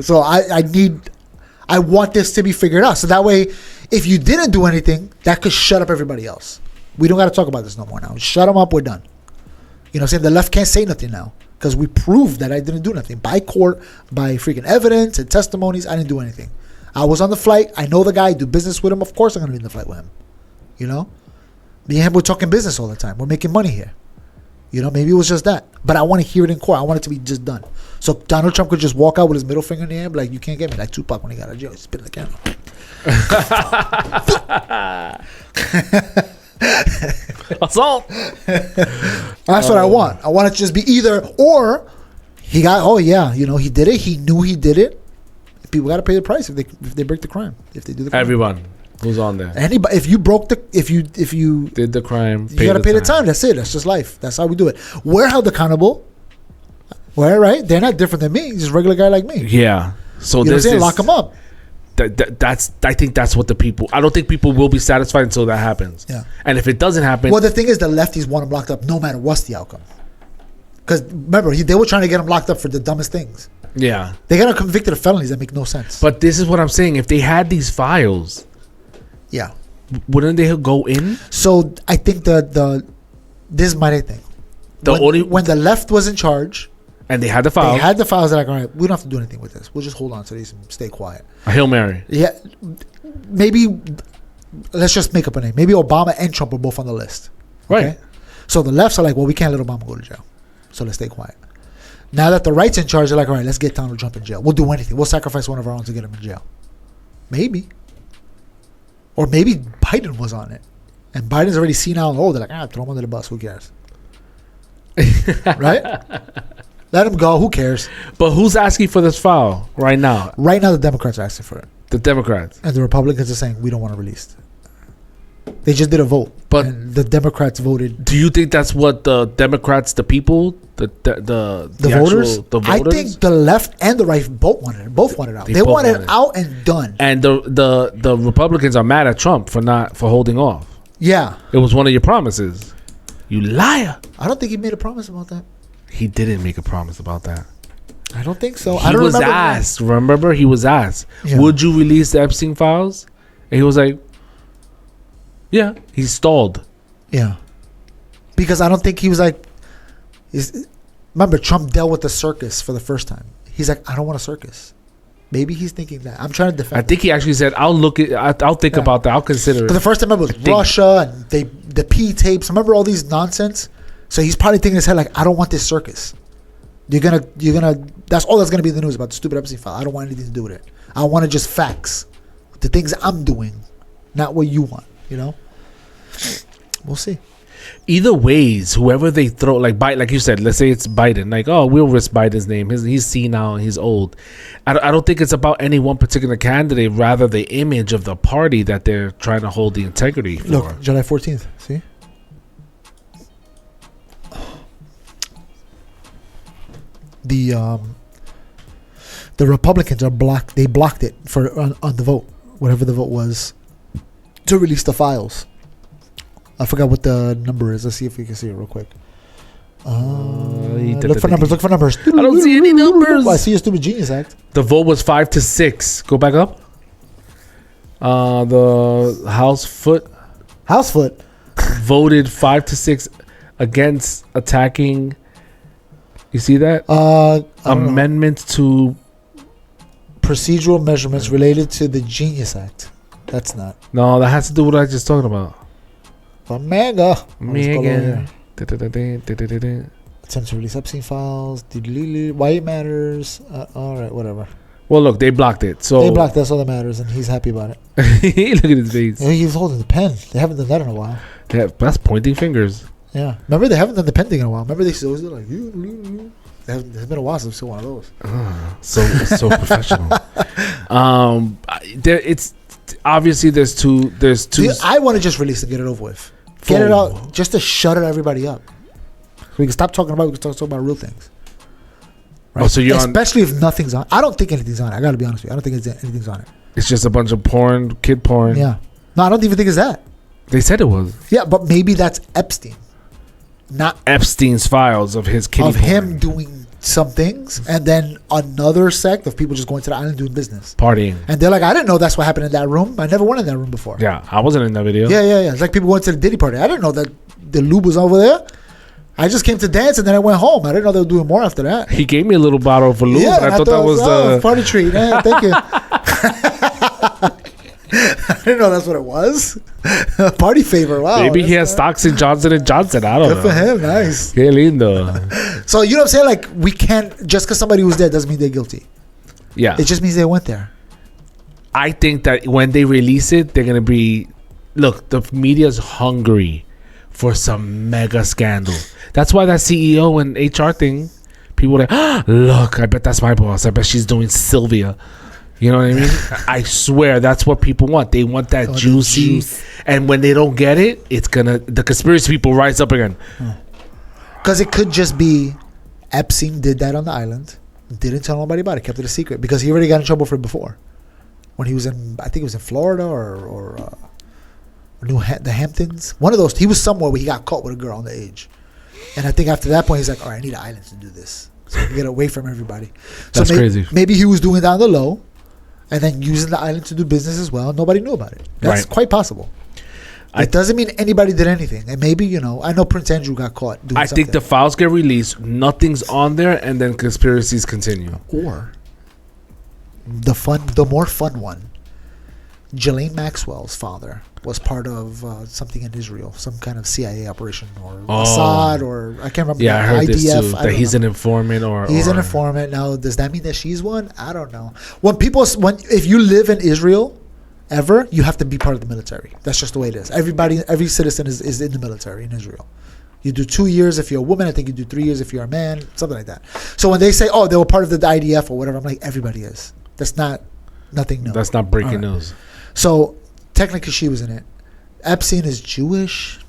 So I want this to be figured out. So that way, if you didn't do anything, that could shut up everybody else. We don't got to talk about this no more now. Shut them up. We're done. You know what I'm saying? The left can't say nothing now because we proved that I didn't do nothing. By court, by freaking evidence and testimonies, I didn't do anything. I was on the flight. I know the guy. I do business with him. Of course I'm going to be in the flight with him. You know? Me and him, we're talking business all the time. We're making money here. You know, maybe it was just that. But I want to hear it in court. I want it to be just done. So Donald Trump could just walk out with his middle finger in the air and be like, you can't get me. Like Tupac when he got out of jail. He spit in the camera. Assault. That's what I want. I want it to just be either or. He got. He did it. He knew he did it. People got to pay the price if they break the crime. If they do the crime. Everyone who's on there. Anybody. If you did the crime, you got to pay the time. That's it. That's just life. That's how we do it. We're held accountable. We're right. They're not different than me. Just a regular guy like me. Yeah. So you know what I'm saying? Lock them up. I think that's what I don't think people will be satisfied until that happens. Yeah. And if it doesn't happen. Well, the thing is, the lefties want him locked up no matter what's the outcome. Because remember, they were trying to get him locked up for the dumbest things. Yeah. They got him convicted of felonies that make no sense. But this is what I'm saying. If they had these files, yeah, wouldn't they go in? So I think this is my thing. When the left was in charge. And they had the files. They're like, all right, we don't have to do anything with this. We'll just hold on to these and stay quiet. A Hail Mary. Yeah. Maybe, let's just make up a name. Maybe Obama and Trump are both on the list. Okay? Right. So the lefts are like, well, we can't let Obama go to jail. So let's stay quiet. Now that the right's in charge, they're like, all right, let's get Donald Trump in jail. We'll do anything. We'll sacrifice one of our own to get him in jail. Maybe. Or maybe Biden was on it. And Biden's already seen out and old. They're like, throw him under the bus. Who cares? Right? Let him go. Who cares? But who's asking for this file right now? Right now, the Democrats are asking for it. The Democrats. And the Republicans are saying, we don't want it released. They just did a vote. But the Democrats voted. Do you think that's what the Democrats, the people, the voters? The voters? I think the left and the right both wanted it out. They wanted it out and done. And the Republicans are mad at Trump for holding off. Yeah. It was one of your promises. You liar. I don't think he made a promise about that. He didn't make a promise about that. I don't think so. He was asked. Remember, he was asked, would you release the Epstein files? And he was like, yeah. He stalled. Yeah. Because I don't think he was like, remember, Trump dealt with the circus for the first time. He's like, I don't want a circus. Maybe he's thinking that. I'm trying to defend. I think he actually said, I'll think about that. I'll consider it. But the first time it was Russia and the P tapes. Remember all these nonsense? So he's probably thinking in his head like, I don't want this circus. You're gonna. That's all that's gonna be in the news about the stupid Epstein file. I don't want anything to do with it. I want to just facts, the things I'm doing, not what you want. You know. We'll see. Either ways, whoever they throw, like you said, let's say it's Biden. Like, oh, we'll risk Biden's name. He's senile and he's old. I don't think it's about any one particular candidate. Rather, the image of the party that they're trying to hold the integrity for. Look, July 14th. See. The Republicans are blocked. They blocked it on the vote, whatever the vote was, to release the files. I forgot what the number is. Let's see if we can see it real quick. Look for numbers. I don't see any numbers. I see a stupid Genius Act. The vote was 5-6. Go back up. The House Foot voted 5-6 against attacking. You see that? Amendments to procedural measurements related to the Genius Act. That's not. No, that has to do with what I was just talking about. Mega. Attempt to release Epstein files. Why it matters. All right, whatever. Well, look, they blocked it. So They blocked. That's all that matters, and he's happy about it. Look at his face. Yeah, he was holding the pen. They haven't done that in a while. Yeah, that's pointing fingers. Yeah. Remember, they haven't done the pen thing in a while. Remember, they always do like, it's been a while since I've seen one of those. So professional. It's obviously there's two. Dude, I want to just release and get it over with. Get it out, just to shut everybody up. We can stop talking about it. We can talk about real things. Right? Oh, so you're especially if nothing's on. I don't think anything's on it. I got to be honest with you. I don't think anything's on it. It's just a bunch of porn, kid porn. Yeah. No, I don't even think it's that. They said it was. Yeah, but maybe that's Epstein. Not Epstein's files of his kitty of porn. him doing some things, and then another sect of people just going to the island doing business, partying. And they're like, I didn't know that's what happened in that room. I never went in that room before. Yeah, I wasn't in that video. Yeah. It's like people going to the Diddy party. I didn't know that the lube was over there. I just came to dance and then I went home. I didn't know they were doing more after that. He gave me a little bottle of lube. Yeah, and I thought that was a party treat. Yeah, thank you. I didn't know that's what it was. Party favor. Wow. Maybe he has stocks in Johnson & Johnson. I don't know. Good for him. Nice. Qué lindo. So, you know what I'm saying? Like, we can't, just because somebody was there doesn't mean they're guilty. Yeah. It just means they went there. I think that when they release it, they're going to be... Look, the media's hungry for some mega scandal. That's why that CEO and HR thing, people are like, look, I bet that's my boss. I bet she's doing Sylvia. You know what I mean? I swear that's what people want. They want that juicy. And when they don't get it, it's the conspiracy people rise up again. Because it could just be Epstein did that on the island, didn't tell nobody about it, kept it a secret, because he already got in trouble for it before. When he was in, I think it was in Florida or the Hamptons. One of those. He was somewhere where he got caught with a girl underage. And I think after that point, he's like, all right, I need an island to do this. So I can get away from everybody. That's crazy. Maybe he was doing it on the low and then using the island to do business as well. Nobody knew about it. That's quite possible. It doesn't mean anybody did anything. And maybe, I know Prince Andrew got caught doing something. think the files get released, nothing's on there, and then conspiracies continue. Or the more fun one, Ghislaine Maxwell's father was part of something in Israel, some kind of CIA operation or Assad or I can't remember. Yeah, I heard IDF, this too. That he's an informant he's an informant. Now, does that mean that she's one? I don't know. If you live in Israel ever, you have to be part of the military. That's just the way it is. Every citizen is in the military in Israel. You do 2 years if you're a woman. I think you do 3 years if you're a man, something like that. So when they say, oh, they were part of the IDF or whatever, I'm like, everybody is. That's nothing new. That's not breaking news. So technically she was in it. Epstein is Jewish.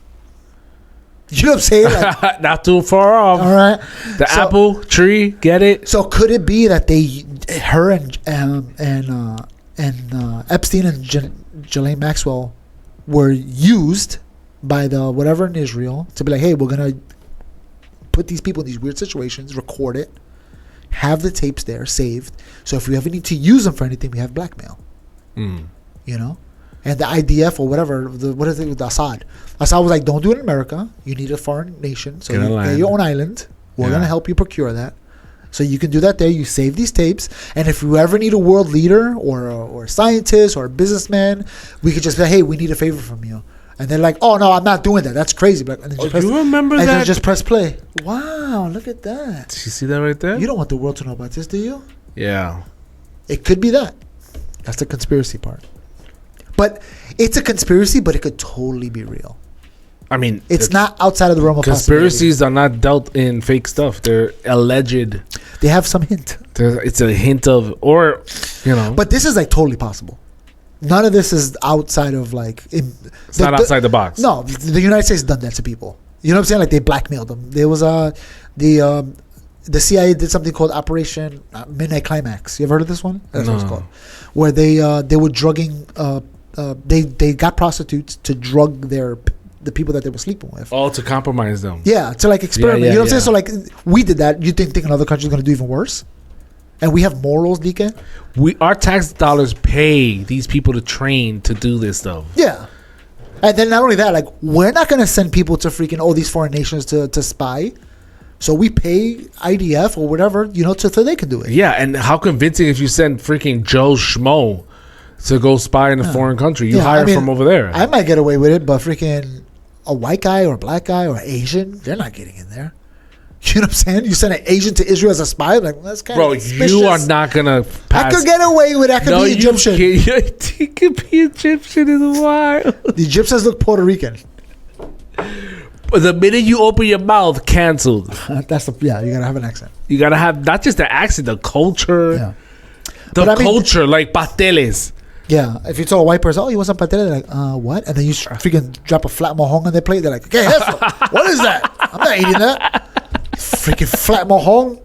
You know what I'm saying? Like, not too far off. All right. Apple tree, get it? So could it be that her and Epstein and Ghislaine Maxwell were used by the whatever in Israel to be like, hey, we're gonna put these people in these weird situations, record it, have the tapes there saved, so if we ever need to use them for anything, we have blackmail. And the IDF or whatever, what is it with Assad? Assad was like, don't do it in America. You need a foreign nation, so you get your own island. We're gonna help you procure that. So you can do that there. You save these tapes, and if you ever need a world leader or a scientist or a businessman, we could just say, hey, we need a favor from you. And they're like, oh, no, I'm not doing that. That's crazy. And then you remember that? And then just press play. Wow, look at that. Did you see that right there? You don't want the world to know about this, do you? Yeah. It could be that. That's the conspiracy part. But it's a conspiracy, but it could totally be real. I mean, it's not outside of the realm of conspiracies are not dealt in fake stuff. They're alleged. They have some hint. It's a hint of, But this is like totally possible. None of this is outside of like. It's not outside the box. No, the United States has done that to people. You know what I'm saying? Like they blackmailed them. There was the CIA did something called Operation Midnight Climax. You ever heard of this one? That's what it's called. Where they were drugging. They got prostitutes to drug the people that they were sleeping with. All to compromise them. Yeah, to like experiment. You know what I'm saying? So like we did that. You think another country is going to do even worse? And we have morals, DK? Our tax dollars pay these people to train to do this stuff. Yeah. And then not only that, like we're not going to send people to freaking all these foreign nations to spy. So we pay IDF or whatever, so they can do it. Yeah, and how convincing if you send freaking Joe Schmo to go spy in a foreign country. You hire from over there. I might get away with it, but freaking a white guy or a black guy or Asian, they're not getting in there. You know what I'm saying? You send an agent to Israel as a spy. Like, well, that's kind Bro, of suspicious. you are not gonna pass. I could get away with. I could be Egyptian. You could be Egyptian in the wild. The Egyptians look Puerto Rican. But the minute you open your mouth, canceled. That's the you gotta have an accent. You gotta have not just the accent, the culture. Yeah. The But I mean, culture, like pasteles. Yeah, if you tell a white person, "Oh, you want some patel?" They're like, what? And then you freaking drop a flat mohong on their plate. They're like, "Okay, what is that? I'm not eating that." Freaking flat mohong.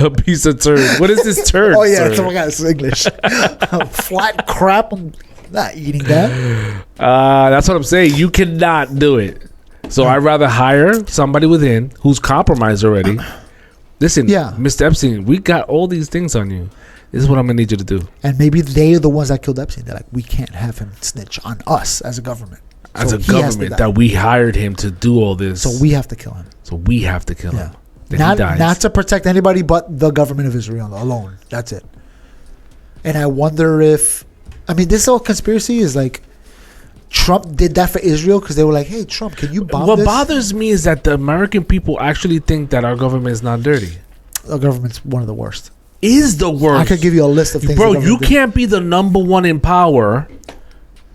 A piece of turd. What is this turd? Oh yeah, sir? someone got this English. Flat crap. I'm not eating that. That's what I'm saying. You cannot do it. So I'd rather hire somebody within who's compromised already. Listen, Yeah. Mr. Epstein, we got all these things on you. This is what I'm gonna need you to do. And maybe they're the ones that killed Epstein. They're like, we can't have him snitch on us as a government. As So a he has to government die. that we hired him to do all this. So we have to kill him. Yeah. Then Not he dies. not to protect anybody but the government of Israel alone. That's it. And I wonder if, I mean, this whole conspiracy is like, Trump did that for Israel because they were like, "Hey, Trump, can you bomb What this?" bothers me is that the American people actually think that our government is not dirty. The government's one of the worst. Is the worst. I could give you a list of things. Bro, the you government did. can't be the number one in power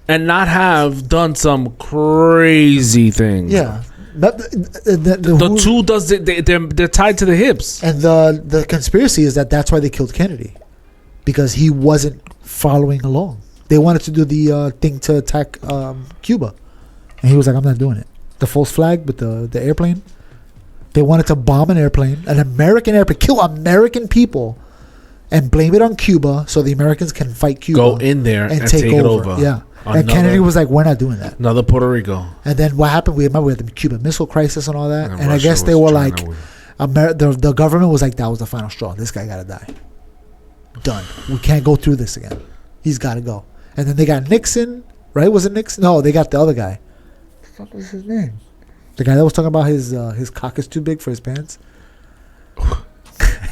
and not have done some crazy things. Yeah. But The two does it. They're tied to the hips. And the conspiracy is that that's why they killed Kennedy, because he wasn't following along. They wanted to do the thing to attack Cuba, and he was like, "I'm not doing it." The false flag with the airplane. They wanted to bomb an airplane, an American airplane, kill American people, and blame it on Cuba so the Americans can fight Cuba. Go in there and take it over. Yeah. And Kennedy was like, "We're not doing that." Another Puerto Rico. And then what happened? We had the Cuban Missile Crisis and all that. And I Russia guess they was were trying like, to- the government was like, that was the final straw. This guy got to die. Done. We can't go through this again. He's got to go. And then they got Nixon, right? Was it Nixon? No, they got the other guy. What the fuck was his name? The guy that was talking about his cock is too big for his pants.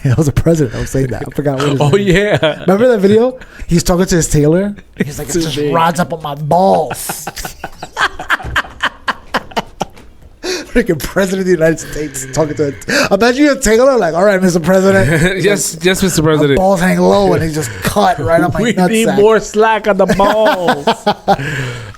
That was the president that was saying that. I forgot what his name. Oh yeah. Remember that video? He's talking to his tailor. He's like, it Too just big. rods up on my balls. Freaking president of the United States talking to it. Imagine you're a tailor, like, all right, Mr. President. Yes, Mr. My President. balls hang low and he just cut right on my We nutsack. need more slack on the balls.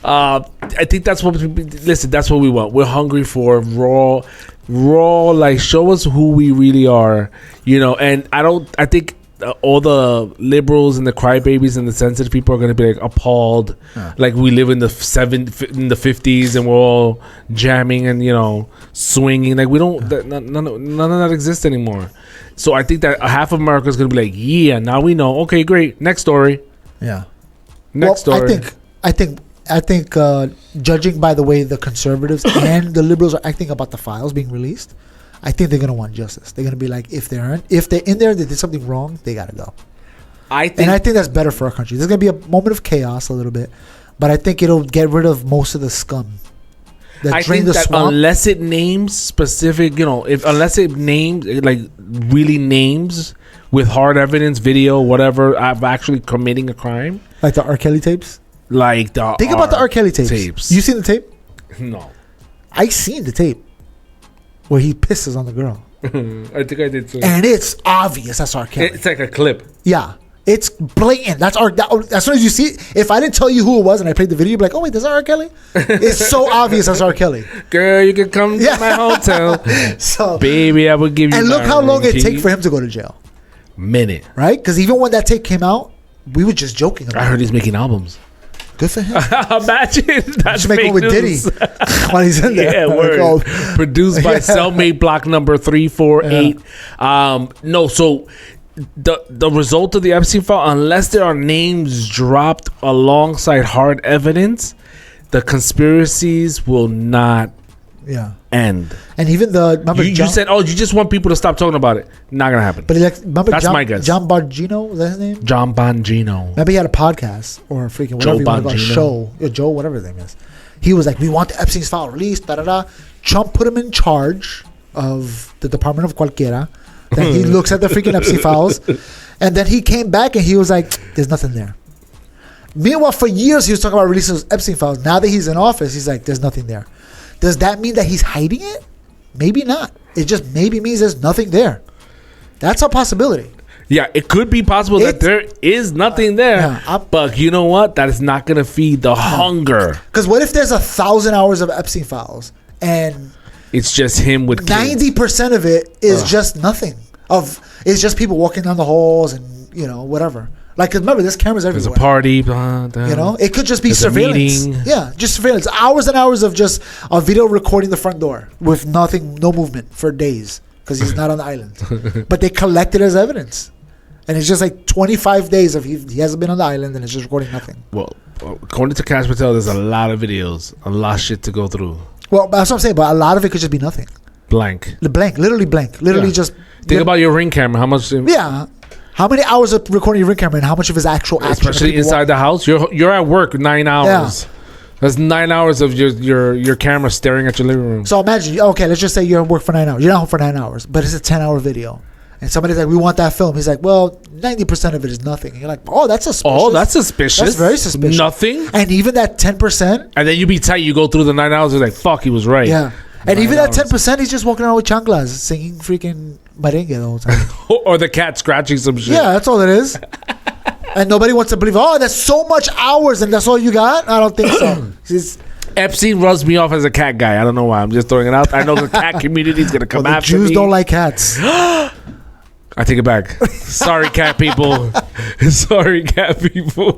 I think that's what. Listen, that's what we want. We're hungry for raw. Like, show us who we really are, And I think all the liberals and the crybabies and the sensitive people are going to be like appalled, like we live in the 50s and we're all jamming and swinging. Like we don't. None of that exists anymore. So I think that half of America is going to be like, yeah, now we know. Okay, great. Next story. Yeah. Next story. I think judging by the way the conservatives and the liberals are acting about the files being released, I think they're gonna want justice. They're gonna be like, if they're in there, they did something wrong, they gotta go. I think that's better for our country. There's gonna be a moment of chaos a little bit, but I think it'll get rid of most of the scum that drain the swamp. Unless it names specific, unless it names like really names with hard evidence, video, whatever, of actually committing a crime, Like the R. Kelly tapes. like the Think about the R. Kelly tapes. You seen the tape? No. I seen the tape where he pisses on the girl, I think I did too. and it's obvious that's R. Kelly. It's like a clip. Yeah, it's blatant. As soon as you see it, if I didn't tell you who it was and I played the video, you'd be like, "Oh wait, that's R. Kelly." It's so obvious that's R. Kelly. Girl, you can come Yeah. to my hotel. So, Baby, I will give you and look my how long room it key. take for him to go to jail, Minute. right? Because even when that tape came out, we were just joking about I heard it. he's making albums. Good for him. Imagine that's Should make fake one with news. Diddy while he's in there. Yeah, word. Called- Produced by Yeah. Cellmate Block number 348. No, so the result of the Epstein file, unless there are names dropped alongside hard evidence, the conspiracies will not Yeah, end. and even remember You said, you just want people to stop talking about it. Not gonna happen. but remember That's my guess. John Bongino, was that his name? John Bongino. Remember he had a podcast or freaking whatever Joe you want to call it, Bongino. show. Yeah, Joe, whatever his name is. He was like, we want the Epstein's file released, da-da-da. Trump put him in charge of the Department of Cualquiera. Then he looks at the freaking Epstein files. And then he came back and he was like, there's nothing there. Meanwhile, for years, he was talking about releasing those Epstein files. Now that he's in office, he's like, there's nothing there. Does that mean that he's hiding it? Maybe not. It just maybe means there's nothing there. That's a possibility. Yeah, it could be possible that there is nothing there. But you know what? That is not going to feed the hunger. Because what if there's 1,000 hours of Epstein files and it's just him with 90% of it is just nothing. It's just people walking down the halls and, whatever. Like, 'cause remember, there's cameras everywhere. There's a party. Blah, blah. It could just be surveillance. Yeah, just surveillance. Hours and hours of just a video recording the front door with nothing, no movement for days because he's not on the island. But they collect it as evidence. And it's just like 25 days of he hasn't been on the island and it's just recording nothing. Well, according to Cash Patel, there's a lot of videos, a lot of shit to go through. Well, that's what I'm saying. But a lot of it could just be nothing. Blank. Literally blank. Literally just. Think about your Ring camera. How much? Yeah. How many hours of recording your Ring camera and how much of his actual action? Especially inside the house. You're at work 9 hours. Yeah. That's 9 hours of your camera staring at your living room. So imagine, okay, let's just say you're at work for 9 hours. You're not home for 9 hours, but it's a 10-hour video. And somebody's like, we want that film. He's like, well, 90% of it is nothing. And you're like, oh, that's suspicious. Oh, that's suspicious. That's very suspicious. Nothing. And even that 10%. And then you be tight. You go through the 9 hours. You're like, fuck, he was right. Yeah. And even that 10%, he's just walking around with chanclas, singing freaking merengue the whole time. Or the cat scratching some shit. Yeah, that's all it is. And nobody wants to believe, oh, that's so much hours and that's all you got? I don't think so. Epstein rubs me off as a cat guy. I don't know why. I'm just throwing it out. I know the cat community is going to come after me. Jews don't like cats. I take it back. Sorry, cat people. Sorry, cat people.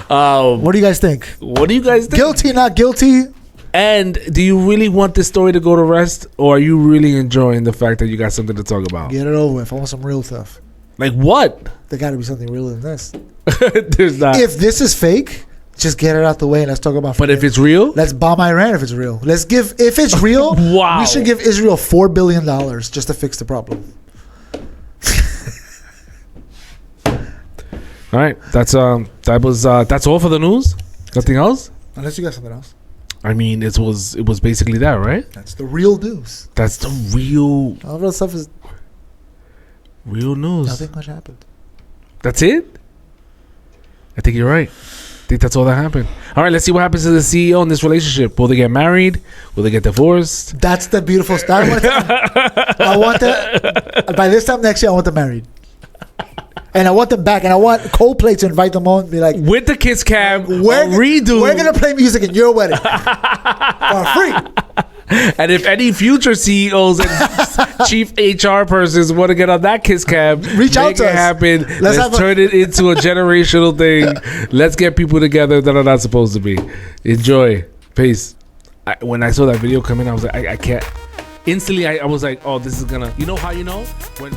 What do you guys think? What do you guys think? Guilty, not guilty? And do you really want this story to go to rest? Or are you really enjoying the fact that you got something to talk about? Get it over with. I want some real stuff. Like what? There got to be something realer than this. There's not. If this is fake, just get it out the way and let's talk about. But if it's real, let's bomb Iran. If it's real, if it's real, wow, we should give Israel $4 billion just to fix the problem. All right, that's all for the news. Nothing else, unless you got something else. I mean, it was basically that, right? That's the real news. That's the real. All of that stuff is real news. Nothing much happened. That's it. I think you're right. I think that's all that happened. All right, let's see what happens to the CEO in this relationship. Will they get married? Will they get divorced? That's the beautiful stuff. I want that. By this time next year, I want them married. And I want them back. And I want Coldplay to invite them on and be like, with the kiss cam, we're going to play music in your wedding. For free. And if any future CEOs and chief HR persons want to get on that kiss cam, reach out to us. Happen. Let's turn it into a generational thing. Let's get people together that are not supposed to be. Enjoy. Peace. When I saw that video come in, I was like, I can't. Instantly, I was like, oh, this is gonna. You know how you know when.